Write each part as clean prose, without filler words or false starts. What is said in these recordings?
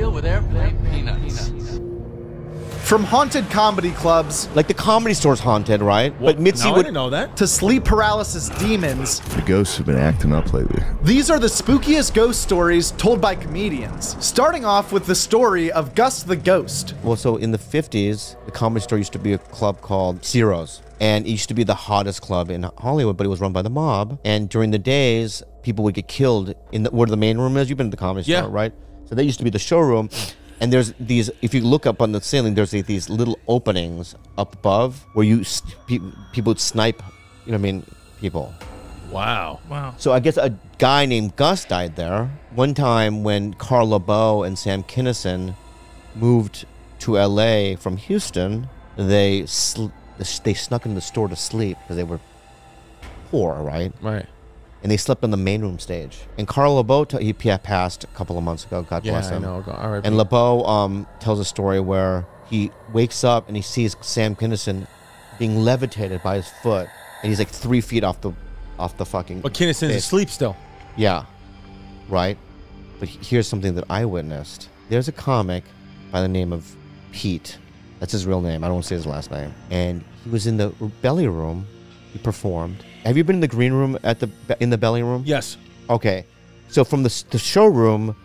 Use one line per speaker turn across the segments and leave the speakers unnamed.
filled with airplane peanuts.
From haunted comedy clubs,
like the Comedy Store's haunted, right?
Well,
but Mitzi
I
would
didn't know that.
to sleep paralysis demons,
The ghosts have been acting up lately.
these are the spookiest ghost stories told by comedians. Starting off with the story of Gus the Ghost.
Well, so in the 50s, the Comedy Store used to be a club called Ciro's. And it used to be the hottest club in Hollywood, but it was run by the mob. And during the days, people would get killed in where the main room is. You've been to the Comedy Store, right? So that used to be the showroom. And there's these, if you look up on the ceiling, there's these little openings up above where people would snipe, you know what I mean, people.
Wow.
So I guess a guy named Gus died there. One time when Carl LeBeau and Sam Kinison moved to LA from Houston, they snuck into the store to sleep because they were poor, right?
Right.
And they slept on the main room stage. And Carl LeBeau, he passed a couple of months ago, God bless him.
I know. All right.
And LeBeau tells a story where he wakes up and he sees Sam Kinison being levitated by his foot. And he's like 3 feet off the fucking
But Kinison's
stage.
asleep still.
Yeah, right? But here's something that I witnessed. There's a comic by the name of Pete. That's his real name. I don't want to say his last name. And he was in the belly room. He performed. Have you been in the green room in the belly room?
Yes.
Okay. So from the showroom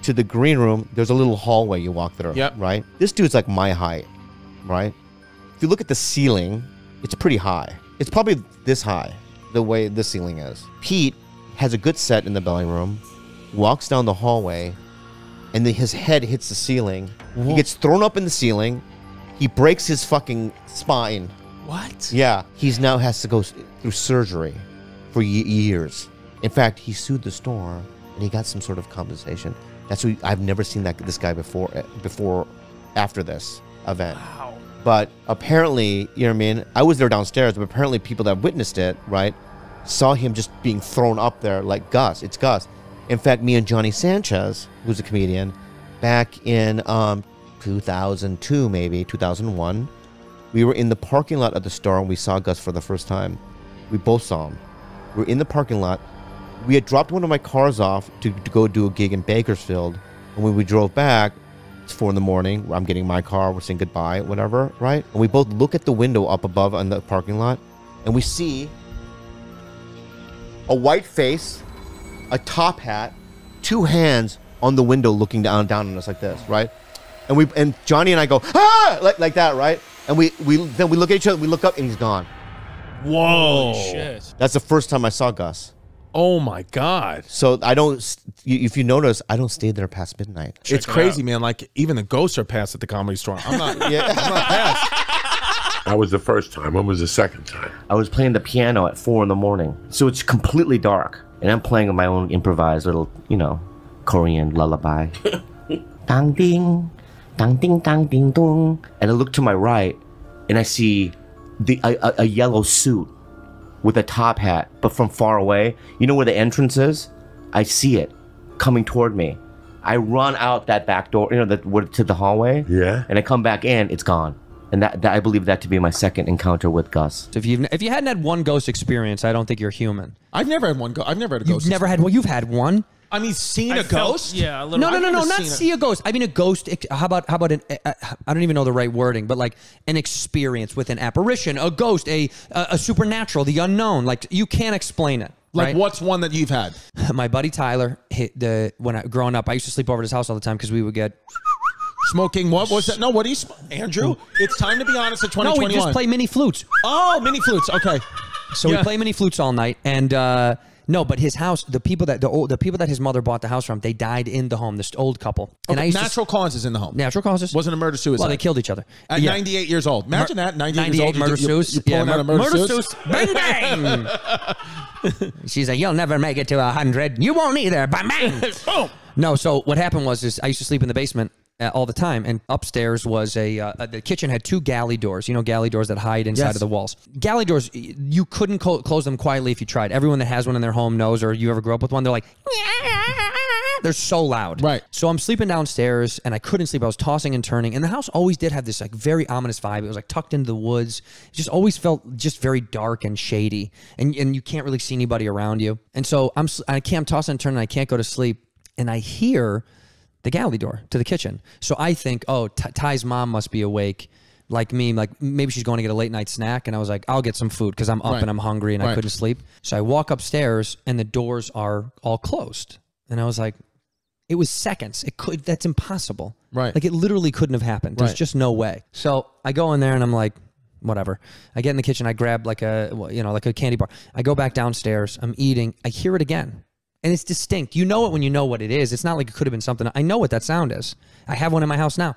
to the green room, there's a little hallway you walk through.
Yep.
Right? This dude's like my height, right? If you look at the ceiling, it's pretty high. It's probably this high, the way the ceiling is. Pete has a good set in the belly room, walks down the hallway, and then his head hits the ceiling.
Whoa.
He gets thrown up in the ceiling. He breaks his fucking spine.
What?
Yeah. He now has to go through surgery for years. In fact, he sued the store and he got some sort of compensation. That's what I've never seen this guy before after this event.
Wow.
But apparently, you know what I mean? I was there downstairs, but apparently people that witnessed it, right, saw him just being thrown up there like Gus. It's Gus. In fact, me and Johnny Sanchez, who's a comedian, back in 2002, maybe 2001, we were in the parking lot at the store and we saw Gus for the first time. We both saw him. We were in the parking lot. We had dropped one of my cars off to go do a gig in Bakersfield. And when we drove back, it's 4 in the morning. I'm getting my car. We're saying goodbye, whatever, right? And we both look at the window up above on the parking lot and we see a white face, a top hat, 2 hands on the window looking down on us like this, right? And Johnny and I go, ah, like that, right? And then we look at each other, we look up, and he's gone.
Whoa.
Holy shit.
That's the first time I saw Gus.
Oh my God.
So I don't, if you notice, I don't stay there past midnight.
It's crazy, man. Like even the ghosts are passed at the Comedy Store. I'm not passed.
That was the first time. When was the second time?
I was playing the piano at 4 in the morning. So it's completely dark. And I'm playing my own improvised little, Korean lullaby. Dang ding, dang ding, dang ding dong. And I look to my right and I see a yellow suit with a top hat, but from far away. You know where the entrance is? I see it coming toward me. I run out that back door, to the hallway.
Yeah.
And I come back in, it's gone. And that I believe that to be my second encounter with Gus.
So if you hadn't had one ghost experience, I don't think you're human.
I've never had one. I've never had a ghost.
You've never had one. You've had one.
I mean, seen a
felt-
ghost?
Yeah, a little.
No,
I've never
not
seen
see a ghost. I mean a ghost. How about an? I don't even know the right wording, but like an experience with an apparition, a ghost, a supernatural, the unknown. Like you can't explain it.
Like
right?
what's one that you've had?
My buddy Tyler growing up, I used to sleep over at his house all the time because we would get
Smoking what was that? No, what do you Andrew? It's time to be honest at 2021.
No, we just play mini flutes.
Oh, mini flutes. Okay.
So we play mini flutes all night, and no, but his house, the people that his mother bought the house from, they died in the home. This old couple, and
Okay,
I used
natural causes in the home.
natural causes.
Wasn't a murder suicide.
Well, they killed each other
At 98 years old. Imagine that. 98 years old.
murder
You're
suicide.
pulling out a murder
suicide. Bang bang. She's like, you'll never make it to 100. You won't either. Bang bang.
Boom.
No, so what happened was I used to sleep in the basement all the time, and upstairs was the kitchen had 2 galley doors. You know, galley doors that hide inside of the walls. Galley doors, you couldn't close them quietly if you tried. Everyone that has one in their home knows, or you ever grew up with one, they're like, they're so loud.
Right.
So I'm sleeping downstairs, and I couldn't sleep. I was tossing and turning, and the house always did have this like very ominous vibe. It was like tucked into the woods. It just always felt just very dark and shady, and you can't really see anybody around you. And so I'm tossing and turning, and I can't go to sleep, and I hear the galley door to the kitchen. So I think, oh, Ty's mom must be awake like me. Like maybe she's going to get a late night snack. And I was like, I'll get some food because I'm up and I'm hungry and I couldn't sleep. So I walk upstairs and the doors are all closed. And I was like, it was seconds. That's impossible.
Right.
Like it literally couldn't have happened. There's just no way. So I go in there and I'm like, whatever. I get in the kitchen. I grab like like a candy bar. I go back downstairs. I'm eating. I hear it again. And it's distinct. You know it when you know what it is. It's not like it could have been something. I know what that sound is. I have one in my house now.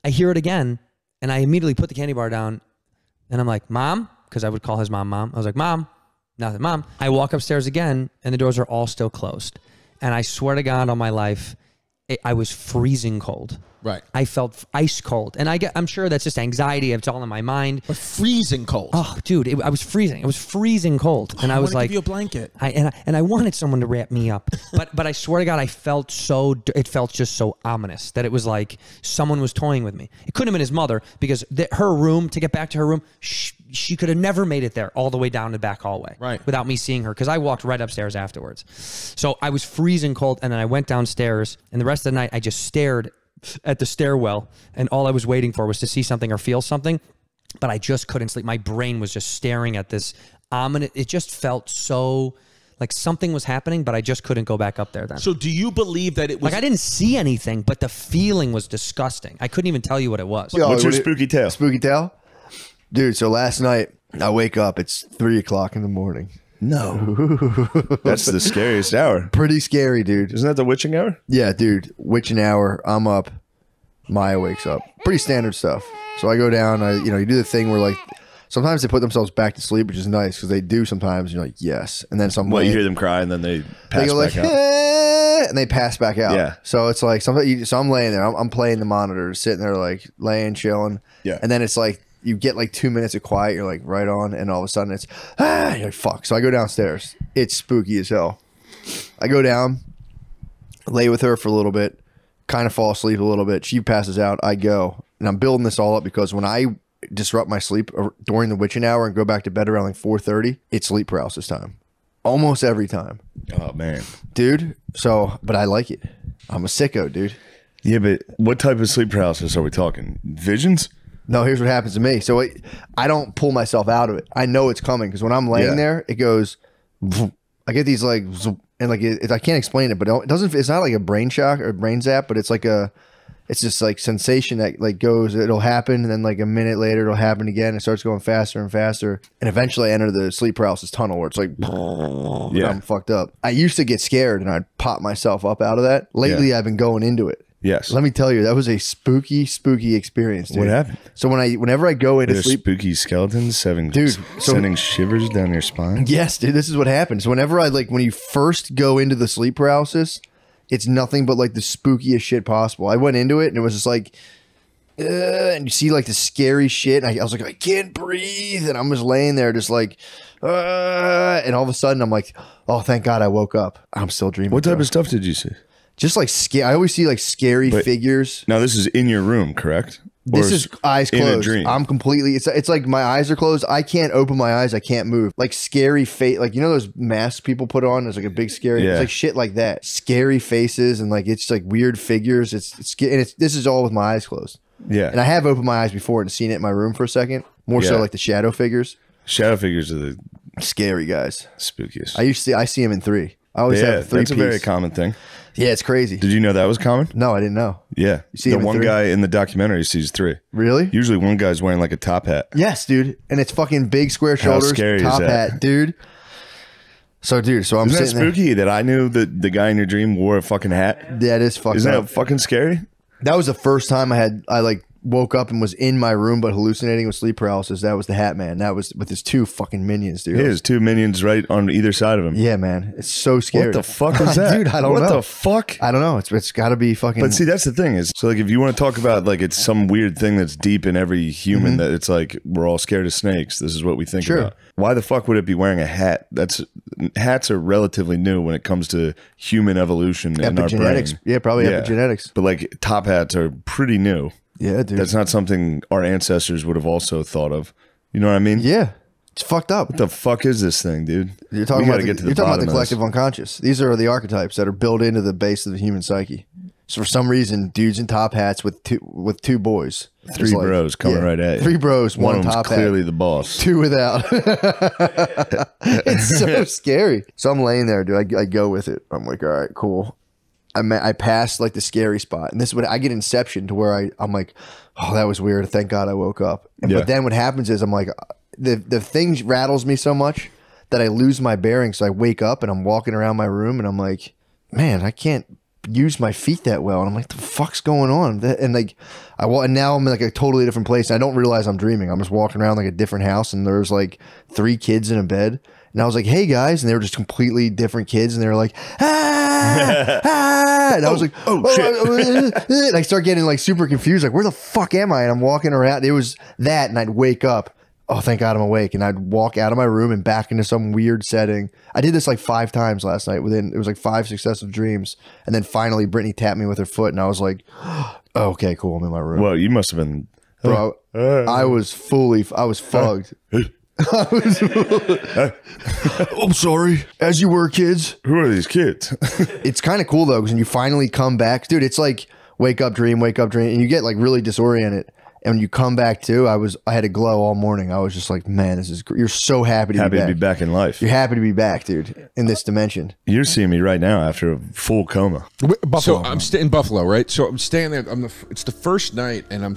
I hear it again. And I immediately put the candy bar down. And I'm like, Mom? Because I would call his mom, Mom. I was like, Mom. Nothing, Mom. I walk upstairs again. And the doors are all still closed. And I swear to God on my life, I was freezing cold.
Right.
I felt ice cold. And I'm sure that's just anxiety. It's all in my mind.
But freezing cold.
Oh, dude, I was freezing. It was freezing cold. And I was like,
give you a blanket.
I wanted someone to wrap me up. but I swear to God, it felt just so ominous that it was like someone was toying with me. It couldn't have been his mother because her room, to get back to her room, she could have never made it there all the way down the back hallway without me seeing her because I walked right upstairs afterwards. So I was freezing cold and then I went downstairs and the rest of the night I just stared at the stairwell and all I was waiting for was to see something or feel something, but I just couldn't sleep. My brain was just staring at this ominous. It just felt so like something was happening, but I just couldn't go back up there then.
So do you believe that it was...
Like I didn't see anything, but the feeling was disgusting. I couldn't even tell you what it was.
Yo,
What's your spooky tale?
Spooky tale? Dude, so last night, I wake up, it's 3 o'clock in the morning.
No. That's the scariest hour.
Pretty scary, dude.
Isn't that the witching hour?
Yeah, dude. Witching hour, I'm up. Maya wakes up. Pretty standard stuff. So I go down, you do the thing where like, sometimes they put themselves back to sleep, which is nice because they do sometimes. And you're like, yes. And then some.
Well, you hear them cry and then they pass back out.
And they pass back out.
Yeah.
So it's like, so I'm laying there. I'm playing the monitor, sitting there like laying, chilling.
Yeah.
And then it's like, you get like 2 minutes of quiet. You're like right on. And all of a sudden it's, you're like, fuck. So I go downstairs. It's spooky as hell. I go down, lay with her for a little bit, kind of fall asleep a little bit. She passes out. I go. And I'm building this all up because when I disrupt my sleep during the witching hour and go back to bed around like 4:30, it's sleep paralysis time. Almost every time.
Oh, man.
Dude. So, but I like it. I'm a sicko, dude.
Yeah, but what type of sleep paralysis are we talking? Visions?
No, here's what happens to me. So I don't pull myself out of it. I know it's coming because when I'm laying there, it goes. I get these like, and like I can't explain it, but it doesn't. It's not like a brain shock or brain zap, but it's like it's just like sensation that like goes. It'll happen, and then like a minute later, it'll happen again. It starts going faster and faster, and eventually I enter the sleep paralysis tunnel where it's like, I'm fucked up. I used to get scared and I'd pop myself up out of that. Lately, I've been going into it.
Yes.
Let me tell you, that was a spooky experience, dude.
What happened?
So whenever I go into sleep,
spooky skeletons sending shivers down your spine.
Yes, dude, this is what happens. Whenever when you first go into the sleep paralysis, it's nothing but like the spookiest shit possible. I went into it and it was just like, and you see like the scary shit. And I was like, I can't breathe. And I'm just laying there just like, and all of a sudden I'm like, oh, thank God I woke up. I'm still dreaming.
What type of stuff did you see?
Just like I always see like scary figures.
Now this is in your room, correct?
This is eyes closed.
In a dream.
I'm completely. It's like my eyes are closed. I can't open my eyes. I can't move. Like scary face. Like those masks people put on. There's like a big scary.
Yeah.
It's like shit like that. Scary faces and like it's like weird figures. This is all with my eyes closed.
Yeah.
And I have opened my eyes before and seen it in my room for a second. More so like the shadow figures.
Shadow figures are the
scary guys.
Spookiest.
I see them in 3. I always have 3
That's a very common thing.
Yeah, it's crazy.
Did you know that was common?
No, I didn't know.
Yeah.
You see
the
him in
one
3?
guy in the documentary sees 3.
Really?
Usually one guy's wearing like a top hat.
Yes, dude. And it's fucking big square shoulders,
scary
top
is that?
hat, dude. So, dude, I'm
Isn't that
sitting
spooky that I knew that the guy in your dream wore a fucking hat?
That is fucking.
Isn't that fucking scary?
That was the first time I like woke up and was in my room but hallucinating with sleep paralysis. That was the Hat Man. That was with his 2 fucking minions, dude.
His 2 minions right on either side of him.
Yeah, man. It's so scary.
What the fuck is that?
Dude, I don't know.
What the fuck?
I don't know. It's got to be fucking.
But see, that's the thing is, so like if you want to talk about like it's some weird thing that's deep in every human that it's like we're all scared of snakes. This is what we think about. Why the fuck would it be wearing a hat? Hats are relatively new when it comes to human evolution and our brain.
Yeah, probably epigenetics.
But like top hats are pretty new.
Yeah, dude.
That's not something our ancestors would have also thought of. You know what I mean?
Yeah. It's fucked up.
What the fuck is this thing, dude?
You're talking about the collective unconscious. These are the archetypes that are built into the base of the human psyche. So for some reason, dudes in top hats with two boys.
Three bros coming right at you.
3 bros, one
of them's
top
clearly
hat.
the boss.
2 without. It's so scary. So I'm laying there, dude. I go with it. I'm like, all right, cool. I passed like the scary spot, and this is when I get inception to where I'm like, oh, that was weird. Thank God I woke up. But then what happens is I'm like, the thing rattles me so much that I lose my bearings. So I wake up and I'm walking around my room and I'm like, man, I can't use my feet that well. And I'm like, the fuck's going on? And like, and now I'm in like a totally different place. And I don't realize I'm dreaming. I'm just walking around like a different house, and there's like 3 kids in a bed. And I was like, hey guys, and they were just completely different kids, and they were like, ah, and I was like, oh shit. And I start getting like super confused, like, where the fuck am I? And I'm walking around. It was that, and I'd wake up. Oh, thank God I'm awake. And I'd walk out of my room and back into some weird setting. I did this like 5 times last night. It was like 5 successive dreams. And then finally Brittany tapped me with her foot, and I was like, oh, okay, cool. I'm in my room.
Well, you must have been.
Bro, I was fugged. I'm sorry. As you were, kids.
Who are these kids?
It's kind of cool though, because when you finally come back, dude, it's like wake up, dream, and you get like really disoriented. And when you come back to, I had a glow all morning. I was just like, man, this is great. You're so happy to be back
in life.
You're happy to be back, dude, in this dimension.
You're seeing me right now after a full coma.
Buffalo. So I'm in Buffalo, right? So I'm staying there. It's the first night, and I'm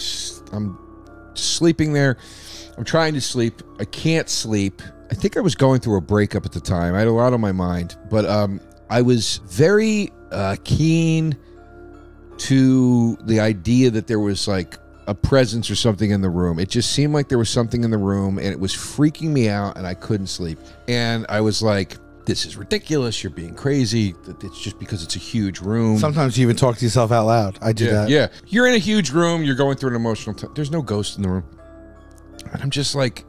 sleeping there. I'm trying to sleep. I can't sleep. I think I was going through a breakup at the time. I had a lot on my mind, but I was very keen to the idea that there was like a presence or something in the room. It just seemed like there was something in the room, and it was freaking me out, and I couldn't sleep. And I was like, this is ridiculous. You're being crazy. It's just because it's a huge room.
Sometimes you even talk to yourself out loud. I do that.
Yeah. You're in a huge room. You're going through an emotional time. There's no ghost in the room. And I'm just like,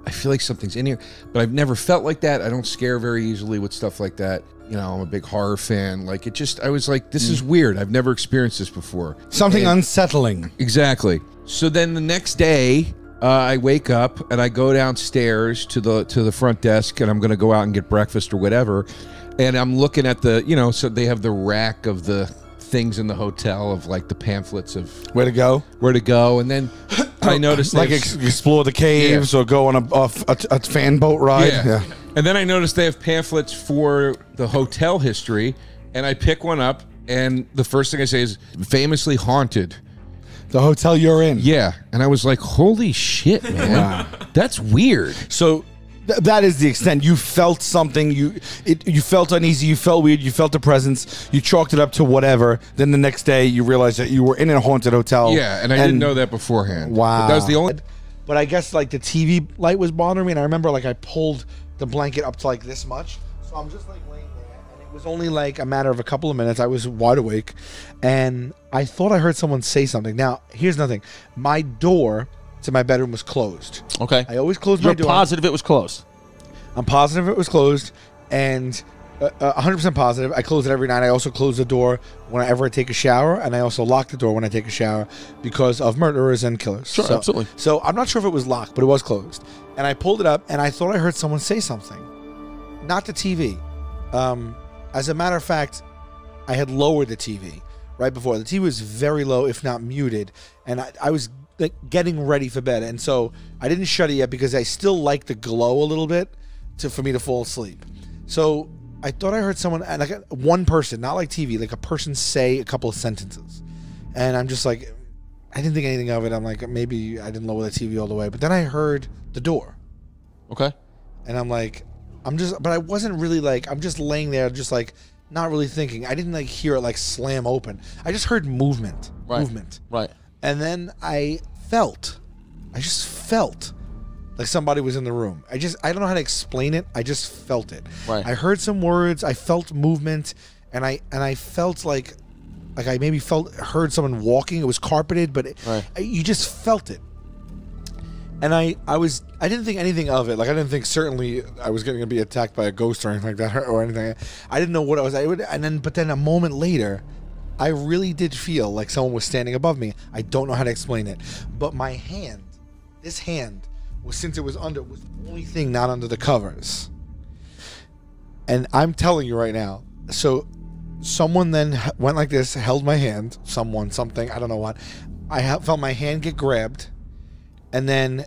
I feel like something's in here. But I've never felt like that. I don't scare very easily with stuff like that. You know, I'm a big horror fan. Like, I was like, this is weird. I've never experienced this before.
Something unsettling.
Exactly. So then the next day, I wake up and I go downstairs to the front desk, and I'm going to go out and get breakfast or whatever. And I'm looking at so they have the rack of the things in the hotel of like the pamphlets of
where to go.
And then I noticed
like explore the caves or go on a fan boat ride. Yeah.
And then I noticed they have pamphlets for the hotel history, and I pick one up, and the first thing I say is famously haunted.
The hotel you're in.
Yeah. And I was like, holy shit, man. Wow. That's weird.
So that is the extent. You felt something. You felt uneasy. You felt weird. You felt a presence. You chalked it up to whatever. Then the next day, you realized that you were in a haunted hotel.
Yeah, and I didn't know that beforehand.
Wow.
But that was the only...
But I guess like the TV light was bothering me, and I remember like I pulled the blanket up to like this much. So I'm just like laying there, and it was only like a matter of a couple of minutes. I was wide awake, and I thought I heard someone say something. Now, here's nothing. My door to my bedroom was closed.
Okay.
I always close my door.
You're positive it was closed?
I'm positive it was closed, and 100% positive. I close it every night. I also close the door whenever I take a shower, and I also lock the door when I take a shower because of murderers and killers.
Sure, absolutely.
So I'm not sure if it was locked, but it was closed. And I pulled it up, and I thought I heard someone say something. Not the TV. As a matter of fact, I had lowered the TV right before. The TV was very low, if not muted, and I was like getting ready for bed, and so I didn't shut it yet because I still like the glow a little bit for me to fall asleep. So I thought I heard someone, like one person, not like TV, like a person say a couple of sentences, and I'm just like, I didn't think anything of it. I'm like, maybe I didn't lower the TV all the way, but then I heard the door.
Okay.
And I'm like, but I wasn't really like, I'm just laying there, just like not really thinking. I didn't like hear it like slam open. I just heard movement.
Right.
And then I just felt like somebody was in the room. I don't know how to explain it. I just felt it.
Right.
I heard some words. I felt movement, and I felt like I maybe heard someone walking. It was carpeted, but you just felt it. And I didn't think anything of it. Like I didn't think certainly I was going to be attacked by a ghost or anything like that or anything. I didn't know what I was. But then a moment later, I really did feel like someone was standing above me. I don't know how to explain it, but my hand, this hand, since it was the only thing not under the covers. And I'm telling you right now, so someone then went like this, held my hand. Someone, something, I don't know what. I felt my hand get grabbed, and then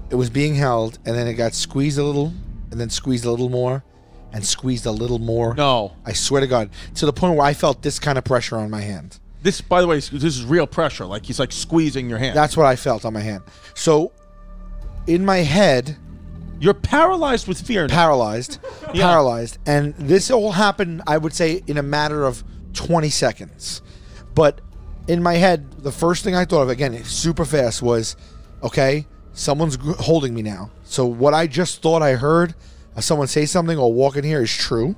it was being held, and then it got squeezed a little, and then squeezed a little more, and squeezed a little more.
No.
I swear to God, to the point where I felt this kind of pressure on my hand.
This, by the way, this is real pressure. Like he's like squeezing your hand.
That's what I felt on my hand. So, in my head,
you're paralyzed with fear now.
Paralyzed. And this all happened, I would say, in a matter of 20 seconds. But in my head, the first thing I thought of, again, super fast, was, okay, someone's holding me now. So what I just thought I heard someone say something or walk in here is true.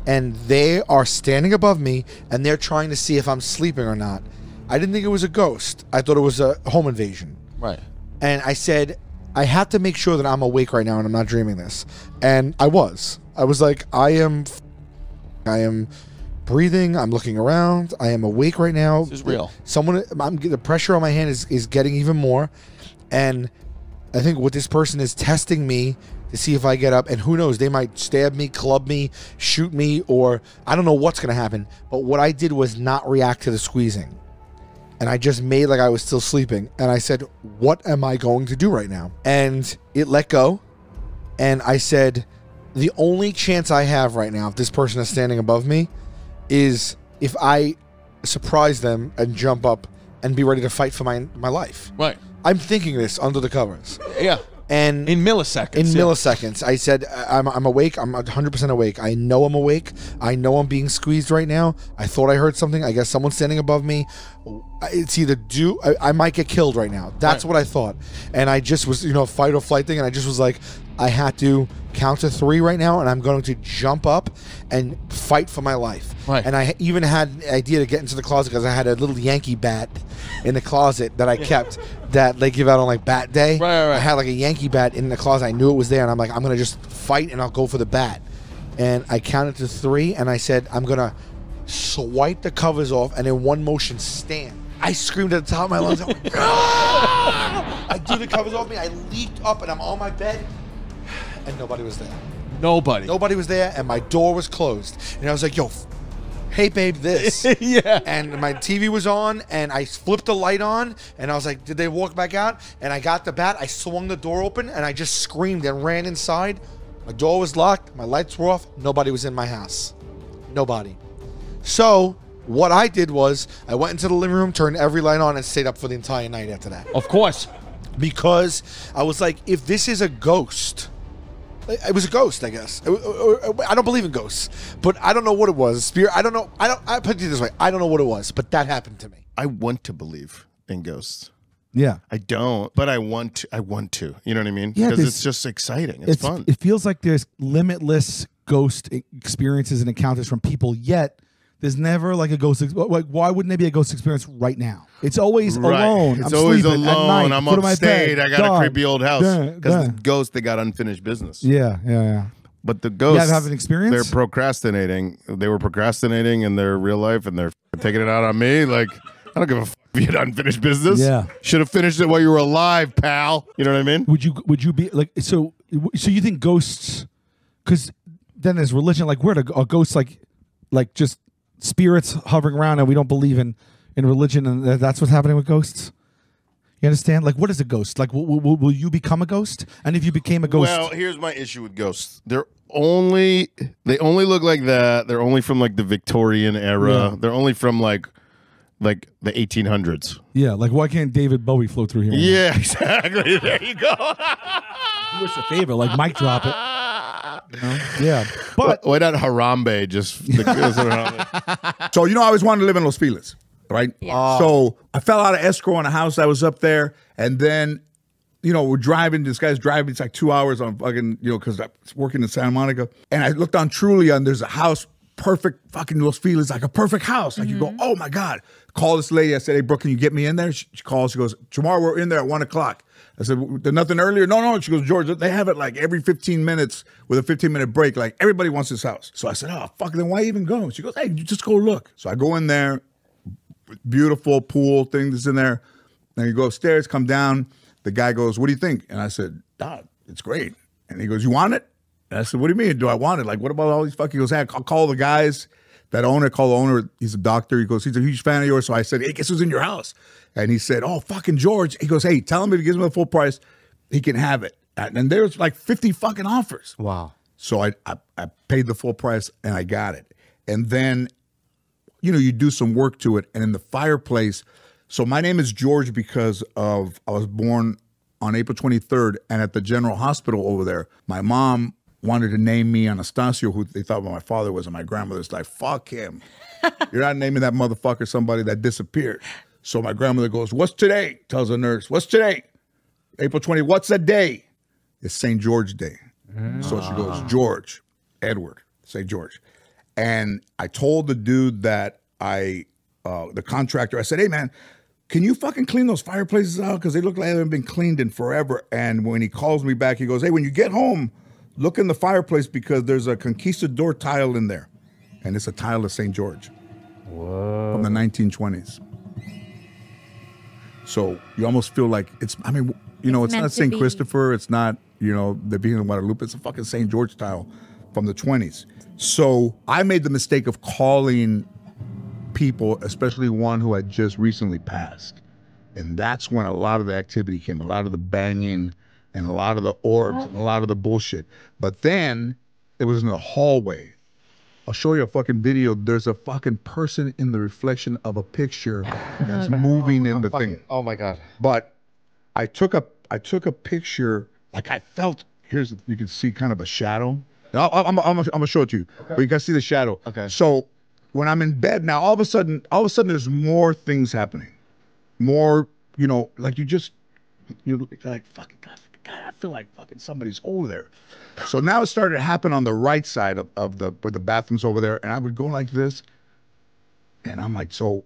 And they are standing above me, and they're trying to see if I'm sleeping or not. I didn't think it was a ghost. I thought it was a home invasion.
Right.
And I said, I have to make sure that I'm awake right now and I'm not dreaming this. And I was. I was like, I am breathing. I'm looking around. I am awake right now.
This is real.
The pressure on my hand is getting even more. And I think what this person is testing me to see if I get up, and who knows, they might stab me, club me, shoot me, or I don't know what's going to happen. But what I did was not react to the squeezing. And I just made like I was still sleeping. And I said, what am I going to do right now? And it let go. And I said, the only chance I have right now, if this person is standing above me, is if I surprise them and jump up and be ready to fight for my life.
Right.
I'm thinking this under the covers.
Yeah.
And
in milliseconds.
In milliseconds. I said, I'm awake. I'm 100% awake. I know I'm awake. I know I'm being squeezed right now. I thought I heard something. I guess someone's standing above me. It's either I might get killed right now. That's what I thought. And I just was, fight or flight thing. And I just was like, I had to count to 3 right now, and I'm going to jump up and fight for my life.
Right.
And I even had the idea to get into the closet because I had a little Yankee bat in the closet that I kept that they give out on like bat day.
Right.
I had like a Yankee bat in the closet. I knew it was there, and I'm like, I'm going to just fight, and I'll go for the bat. And I counted to 3, and I said, I'm going to swipe the covers off, and in one motion, stand. I screamed at the top of my lungs. I went, ah! I threw the covers off me. I leaped up, and I'm on my bed, and nobody was there. Nobody was there, and my door was closed. And I was like, yo, hey, babe, this.
Yeah.
And my TV was on, and I flipped the light on, and I was like, did they walk back out? And I got the bat. I swung the door open, and I just screamed and ran inside. My door was locked. My lights were off. Nobody was in my house. Nobody. So what I did was I went into the living room, turned every light on, and stayed up for the entire night after that.
Of course.
Because I was like, if this is a ghost... It was a ghost, I guess. I don't believe in ghosts, but I don't know what it was. Spirit. I don't know. I put it this way. I don't know what it was, but that happened to me.
I want to believe in ghosts.
Yeah.
I don't, but I want to. You know what I mean?
Yeah,
because it's just exciting. It's fun.
It feels like there's limitless ghost experiences and encounters from people, yet there's never like a ghost. Like, why wouldn't there be a ghost experience right now? It's always alone.
It's
I'm
always
sleeping at
alone.
night,
I'm
foot of my
upstate.
bed,
I got
dog,
a creepy old house. Because the ghosts, they got unfinished business.
Yeah.
But the ghosts,
have an experience?
They're procrastinating. They were procrastinating in their real life, and they're taking it out on me. Like, I don't give a f if you had unfinished business.
Yeah.
Should have finished it while you were alive, pal. You know what I mean?
Would you be like, so you think ghosts, because then there's religion, like where a ghost like just spirits hovering around, and we don't believe in religion, and that's what's happening with ghosts? You understand? Like, what is a ghost? Like, will you become a ghost? And if you became a ghost...
Well, here's my issue with ghosts. They only look like that. They're only from like the Victorian era.
Yeah.
They're only from like the 1800s.
Yeah, like why can't David Bowie flow through here?
Yeah, exactly. There you go.
Do us a favor, like mic drop it. You know? Yeah, but
why not Harambe? Just
So I always wanted to live in Los Feliz, right?
Yeah.
So I fell out of escrow on a house that was up there, and then we're driving. This guy's driving. It's like 2 hours on fucking because I was working in Santa Monica, and I looked on Trulia, and there's a house. Perfect fucking Los Feliz, like a perfect house. Like you go, oh my God. Call this lady. I said, hey, Brooke, can you get me in there? She calls. She goes, tomorrow we're in there at 1 o'clock. I said, there's nothing earlier? No. She goes, George, they have it like every 15 minutes with a 15-minute break. Like everybody wants this house. So I said, oh, fuck, then why even go? She goes, hey, you just go look. So I go in there, beautiful pool, things in there. Then you go upstairs, come down. The guy goes, what do you think? And I said, it's great. And he goes, you want it? And I said, what do you mean, do I want it? Like, what about all these fucking... He goes, hey, I'll call the guys. That owner, called the owner, he's a doctor. He goes, he's a huge fan of yours. So I said, hey, guess who's in your house? And he said, oh, fucking George. He goes, hey, tell him if he gives me the full price, he can have it. And there's like 50 fucking offers.
Wow.
So I paid the full price and I got it. And then, you know, you do some work to it. And in the fireplace, so my name is George because I was born on April 23rd, and at the General Hospital over there, my mom wanted to name me Anastasio, who they thought my father was, and my grandmother's like, fuck him. You're not naming that motherfucker somebody that disappeared. So my grandmother goes, what's today? Tells the nurse, what's today? April 20, what's the day? It's St. George Day. So she goes, George, Edward, St. George. And I told the dude that the contractor, I said, hey man, can you fucking clean those fireplaces out? Because they look like they haven't been cleaned in forever. And when he calls me back, he goes, hey, when you get home, look in the fireplace because there's a conquistador tile in there. And it's a tile of St. George. Whoa. From the 1920s. So you almost feel like it's, I mean, you know, it's not St. Christopher. It's not, you know, the Virgin of Guadalupe. It's a fucking St. George tile from the 20s. So I made the mistake of calling people, especially one who had just recently passed. And that's when a lot of the activity came, a lot of the banging and a lot of the orbs and a lot of the bullshit. But then it was in the hallway. I'll show you a fucking video. There's a fucking person in the reflection of a picture that's moving in the thing.
Oh my God.
But I took a picture, like I felt, you can see kind of a shadow. I'm gonna show it to you. Okay. But you can see the shadow.
Okay.
So when I'm in bed now, all of a sudden there's more things happening. More, you know, like you're like, fucking God, I feel like fucking somebody's over there. So now it started to happen on the right side of where the bathroom's over there. And I would go like this. And I'm like, so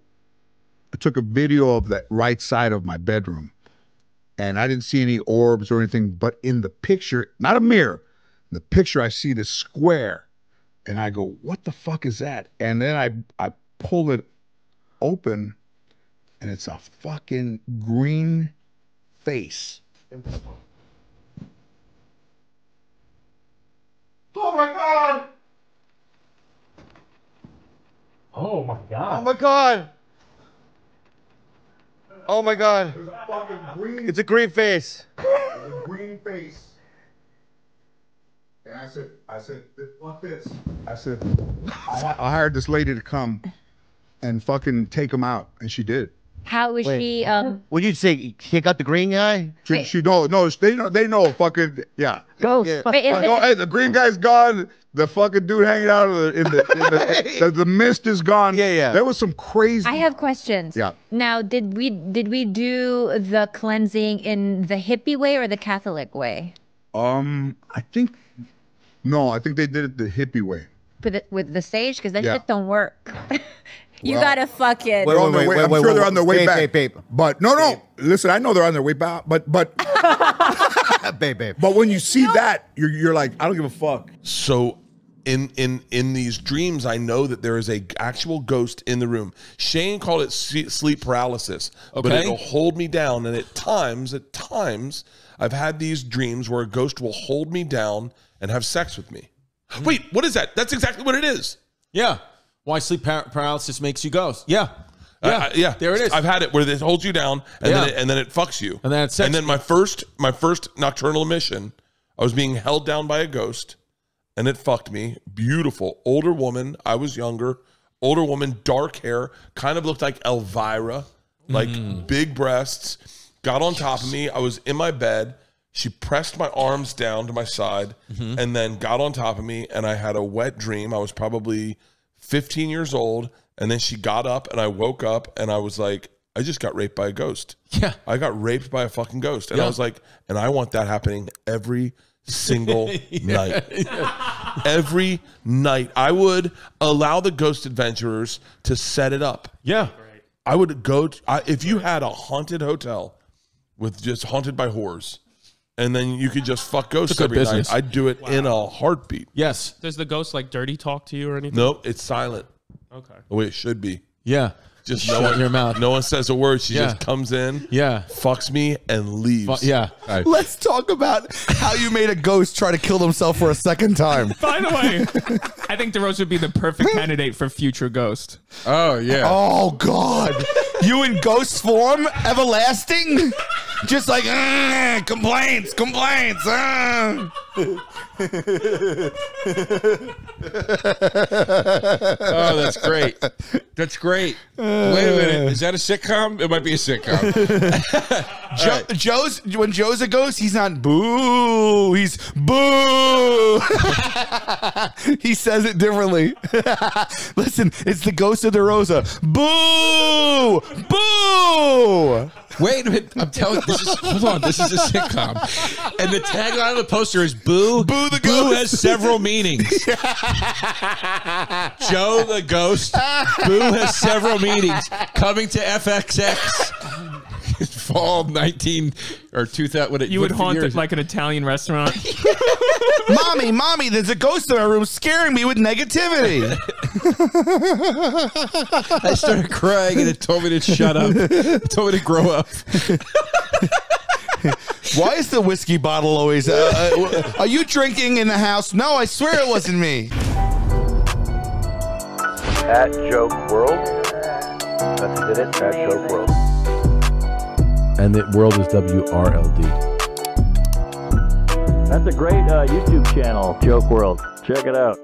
I took a video of that right side of my bedroom. And I didn't see any orbs or anything, but in the picture, not a mirror, in the picture I see this square. And I go, what the fuck is that? And then I pull it open, and it's a fucking green face. Oh my God!
Oh my God.
Oh my God. Oh my God.
There's a fucking green.
It's a green face.
There's a green face. And I said, fuck this. I said, I hired this lady to come and fucking take him out, and she did.
How was she?
Would you say she got the green guy?
She no, they know fucking yeah.
Ghost.
Yeah.
Wait,
Hey, the green guy's gone. The fucking dude hanging out in the mist is gone.
Yeah.
There was some crazy.
I have questions.
Yeah.
Now, did we do the cleansing in the hippie way or the Catholic way?
I think they did it the hippie way.
With the sage, because that
Yeah.
shit don't work. You gotta fucking.
They're on their way. I'm sure they're on their way back.
Babe.
But no. Listen, I know they're on their way back. But
babe.
But when you see that, you're like, I don't give a fuck.
So in these dreams, I know that there is a actual ghost in the room. Shane called it sleep paralysis, but it'll hold me down. And at times, I've had these dreams where a ghost will hold me down and have sex with me. Wait, what is that? That's exactly what it is.
Yeah. Why sleep paralysis makes you ghost. Yeah.
Yeah.
There it is.
I've had it where it holds you down and then it fucks you.
And then it's sex.
And then my first nocturnal emission, I was being held down by a ghost and it fucked me. Beautiful. Older woman. I was younger. Older woman, dark hair, kind of looked like Elvira, like big breasts, got on top of me. I was in my bed. She pressed my arms down to my side and then got on top of me, and I had a wet dream. I was probably 15 years old, and then she got up, and I woke up, and I was like, I just got raped by a ghost.
Yeah.
I got raped by a fucking ghost. And I was like, and I want that happening every single night. Every night. I would allow the ghost adventurers to set it up.
Yeah.
I would go, if you had a haunted hotel with just haunted by whores, and then you could just fuck ghosts every night, I'd do it in a heartbeat.
Yes.
Does the ghost like dirty talk to you or anything?
No, it's silent.
Okay.
The way it should be.
Yeah. Just shut your mouth.
No one says a word. She
Yeah.
just comes in,
Yeah.
fucks me, and leaves.
Yeah.
Let's talk about how you made a ghost try to kill himself for a second time.
By the way, I think DeRose would be the perfect candidate for future Ghost.
Oh yeah.
Oh God, you in ghost form, everlasting, just like complaints.
Oh, that's great. That's great. Wait a minute. Is that a sitcom? It might be a sitcom.
When Joe's a ghost, he's not boo. He's boo. He says it differently. Listen, it's the ghost of DeRosa. Boo! Boo!
Wait a minute. I'm telling you, hold on. This is a sitcom. And the tagline of the poster is Boo.
Boo the
Boo
ghost.
has several meanings. Joe the ghost. Boo has several meanings. Coming to FXX. Fall 19 or 2000.
You would haunt it like an Italian restaurant.
Mommy, there's a ghost in our room scaring me with negativity.
I started crying and it told me to shut up. It told me to grow up.
Why is the whiskey bottle always... are you drinking in the house? No, I swear it wasn't me.
At Joke World. That's it. At Joke World.
And the world is WRLD.
That's a great YouTube channel, Joke World. Check it out.